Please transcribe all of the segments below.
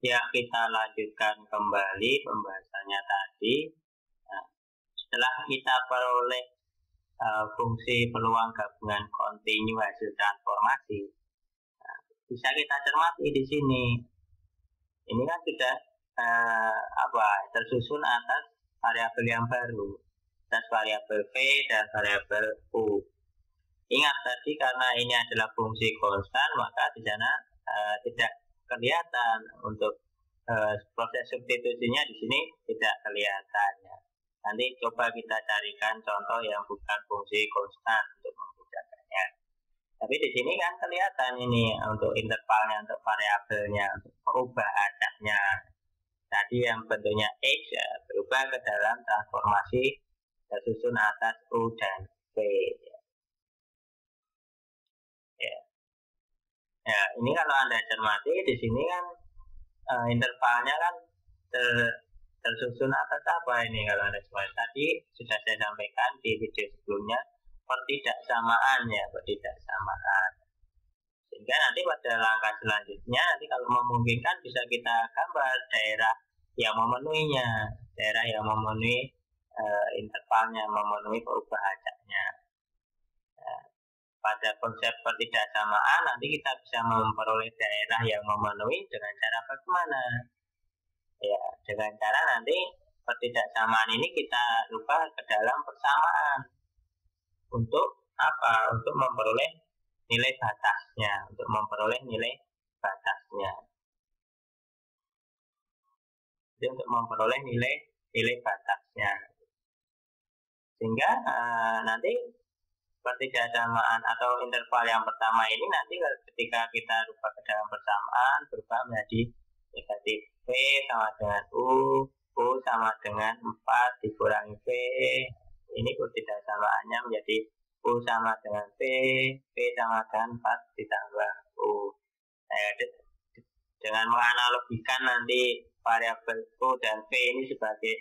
Ya, kita lanjutkan kembali pembahasannya tadi. Nah, setelah kita peroleh fungsi peluang gabungan kontinu hasil transformasi, bisa kita cermati di sini. Ini kan sudah tersusun atas variabel yang baru, atas variabel V dan variabel U. Ingat tadi karena ini adalah fungsi konstan, maka di sana tidak kelihatan untuk proses substitusinya di sini tidak kelihatan. Ya. Nanti coba kita carikan contoh yang bukan fungsi konstan untuk membedakannya. Tapi di sini kan kelihatan ini untuk intervalnya, untuk variabelnya, untuk berubah acaknya. Tadi yang bentuknya X ya, berubah ke dalam transformasi tersusun atas U dan V. Ya, ini kalau Anda cermati di sini kan intervalnya kan tersusun atas apa ini kalau Anda cermati. Tadi sudah saya sampaikan di video sebelumnya pertidaksamaan ya, pertidaksamaan. Sehingga nanti pada langkah selanjutnya nanti kalau memungkinkan bisa kita gambar daerah yang memenuhinya, daerah yang memenuhi intervalnya, memenuhi perubahan acaknya. Pada konsep pertidaksamaan nanti kita bisa memperoleh daerah yang memenuhi dengan cara bagaimana? Ya, dengan cara nanti pertidaksamaan ini kita rubah ke dalam persamaan. Untuk apa? Untuk memperoleh nilai batasnya, untuk memperoleh nilai batasnya. Jadi untuk memperoleh nilai batasnya. Sehingga nanti pertidaksamaan atau interval yang pertama ini nanti ketika kita rubah ke dalam persamaan berubah menjadi negatif V sama dengan U sama dengan 4 dikurangi V. Ini pertidaksamaannya menjadi U sama dengan V sama dengan 4 ditambah U. Dengan menganalogikan nanti variabel U dan V ini sebagai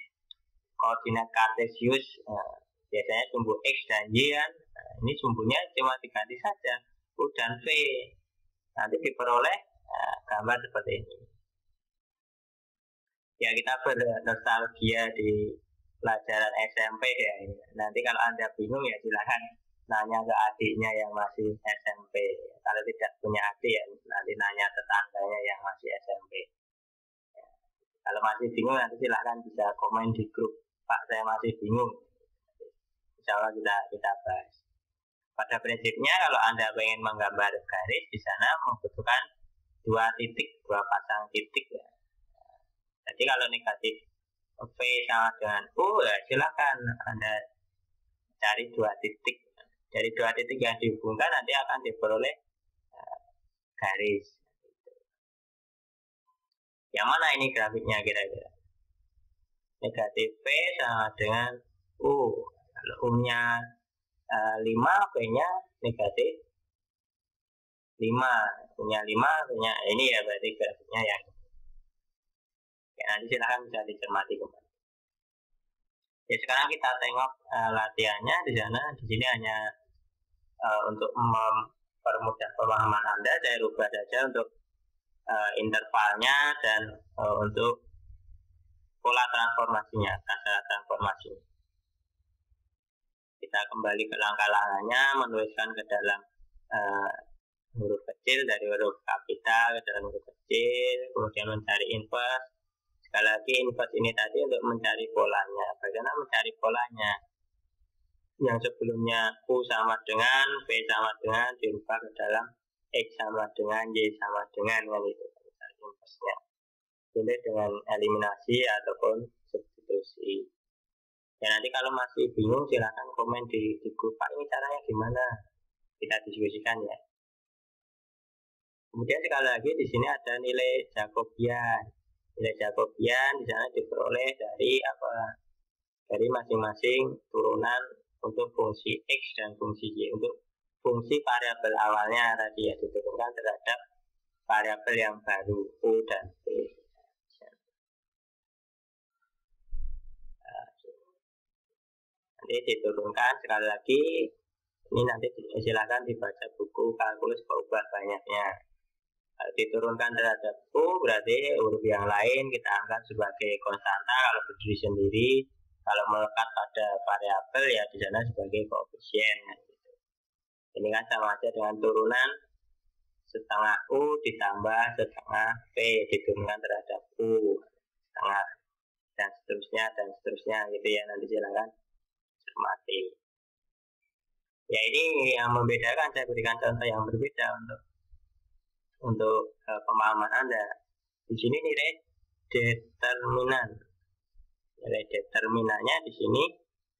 koordinat kartesius, biasanya sumbu X dan Y kan. Ini sumbunya cuma diganti saja U dan V. Nanti diperoleh gambar seperti ini. Ya, kita bernostalgia di pelajaran SMP ya. Nanti kalau Anda bingung ya silakan nanya ke adiknya yang masih SMP. Kalau tidak punya adik ya nanti nanya tetangganya yang masih SMP. Ya. Kalau masih bingung nanti silakan bisa komen di grup. Pak, saya masih bingung. Insya Allah kita bahas. Pada prinsipnya kalau Anda ingin menggambar garis di sana membutuhkan dua pasang titik ya. Jadi kalau negatif V sama dengan U ya silakan Anda cari dua titik. Dari dua titik yang dihubungkan nanti akan diperoleh garis. Yang mana ini grafiknya kira-kira? Negatif V sama dengan U. Kalau U-nya 5, V-nya negatif 5. Punya 5, V-nya ini ya berarti grafiknya yang ya, nanti silahkan bisa dicermati kembali. Ya, sekarang kita tengok latihannya di sana. Di sini hanya untuk mempermudah pemahaman Anda, saya rubah saja untuk intervalnya dan untuk pola transformasinya, tata transformasinya. Kita kembali ke langkah-langkahnya, menuliskan ke dalam huruf kecil dari huruf kapital ke dalam huruf kecil, kemudian mencari inverse. Sekali lagi inverse ini tadi untuk mencari polanya. Bagaimana mencari polanya? Yang sebelumnya U sama dengan V sama dengan dirubah ke dalam X sama dengan Y sama dengan kan itu mencari inverse-nya. Boleh dengan eliminasi ataupun substitusi. Ya nanti kalau masih bingung silahkan komen di grup, Pak ini caranya gimana? Kita diskusikan ya. Kemudian sekali lagi di sini ada nilai Jacobian. Nilai Jacobian di sana diperoleh dari apa? Dari masing-masing turunan untuk fungsi X dan fungsi Y. Untuk fungsi variabel awalnya tadi ya diturunkan terhadap variabel yang baru U dan V. Nanti diturunkan sekali lagi. Ini nanti silakan dibaca buku kalkulus perubahan banyaknya. Kalau diturunkan terhadap U berarti huruf yang lain kita anggap sebagai konstanta kalau berdiri sendiri. Kalau melekat pada variabel ya di sana sebagai koefisien. Ini kan sama aja dengan turunan setengah U ditambah setengah P diturunkan terhadap U setengah dan seterusnya gitu ya, nanti silakan cermati. Ya ini yang membedakan, saya berikan contoh yang berbeda untuk pemahaman Anda. Di sini nilai determinan, nilai determinannya di sini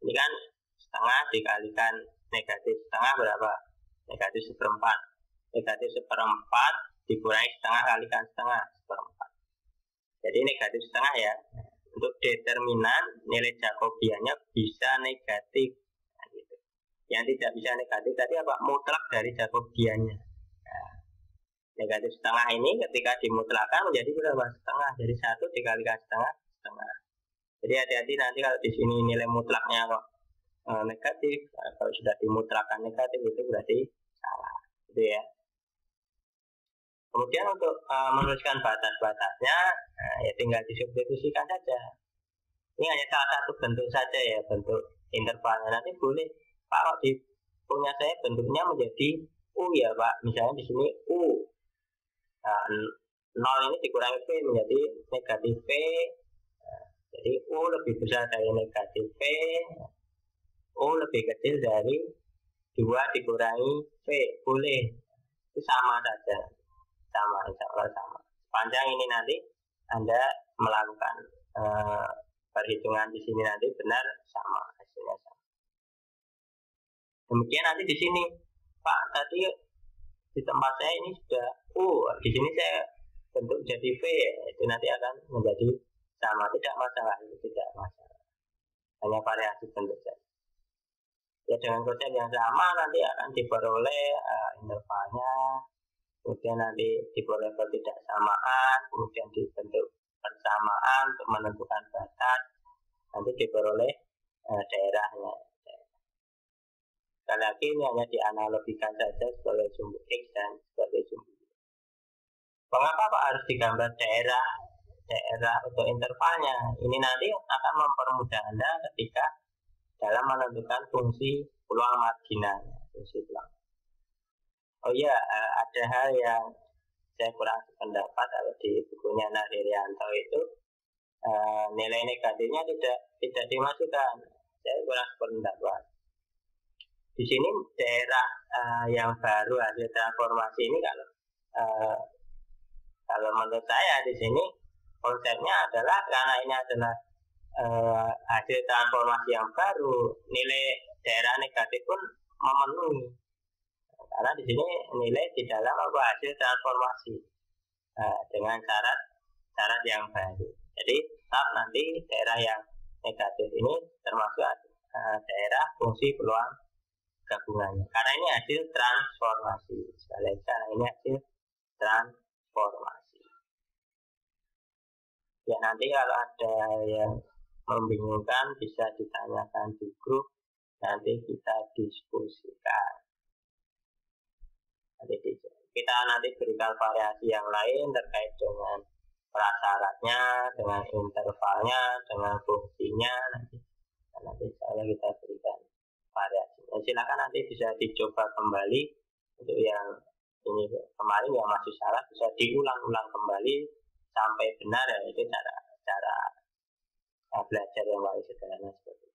ini kan setengah dikalikan negatif setengah berapa? Negatif seperempat. Negatif seperempat dikurangi setengah kalikan setengah seperempat. Jadi negatif setengah ya. Untuk determinan nilai Jacobiannya bisa negatif. Nah, gitu. Yang tidak bisa negatif tadi apa? Mutlak dari Jacobiannya. Nah, negatif setengah ini ketika dimutlakan menjadi berapa? Setengah. Jadi 1 dikalikan setengah setengah. Jadi hati-hati nanti kalau di sini nilai mutlaknya kok negatif. Kalau sudah dimutlakan negatif itu berarti salah. Gitu ya. Kemudian untuk menuliskan batas-batasnya, ya tinggal disubstitusikan saja. Ini hanya salah satu bentuk saja ya, bentuk intervalnya. Nanti boleh, Pak, kalau di punya saya bentuknya menjadi U ya Pak. Misalnya di sini U. Nah, 0 ini dikurangi P menjadi negatif P. Jadi U lebih besar dari negatif P. U lebih kecil dari 2 dikurangi P. Boleh. Itu sama saja. Sama, insya Allah sama. Sepanjang ini nanti Anda melakukan perhitungan di sini nanti benar sama, hasilnya sama. Demikian nanti di sini, Pak, tadi di tempat saya ini sudah di sini saya bentuk jadi V, itu nanti akan menjadi sama, tidak masalah, itu tidak masalah. Hanya variasi bentuk saja. Ya dengan konsep yang sama nanti akan diperoleh intervalnya. Kemudian nanti diperoleh ketidaksamaan, kemudian dibentuk persamaan untuk menentukan batas, nanti diperoleh daerahnya. Sekali lagi ini hanya dianalogikan saja sebagai sumbu X dan sebagai sumbu Y. Mengapa Pak harus digambar daerah atau intervalnya? Ini nanti akan mempermudah Anda ketika dalam menentukan fungsi peluang marginal, fungsi peluang. Oh iya, ada hal yang saya kurang sependapat kalau di bukunya Naririanto itu nilai negatifnya tidak dimasukkan. Saya kurang sependapat. Di sini daerah yang baru hasil transformasi ini kalau menurut saya di sini konsepnya adalah karena ini adalah hasil transformasi yang baru, nilai daerah negatif pun memenuhi. Karena di sini nilai di dalam hasil transformasi dengan syarat yang baru. Jadi tetap nanti daerah yang negatif ini termasuk daerah fungsi peluang gabungannya. Karena ini hasil transformasi. Sekali lagi, karena ini hasil transformasi. Ya nanti kalau ada yang membingungkan bisa ditanyakan di grup. Nanti kita diskusikan. Kita nanti berikan variasi yang lain terkait dengan prasyaratnya, dengan intervalnya, dengan fungsinya. Nanti kita berikan variasi. Silakan nanti bisa dicoba kembali untuk yang ini kemarin yang masih salah bisa diulang-ulang kembali sampai benar ya, itu cara belajar yang paling sederhana seperti itu.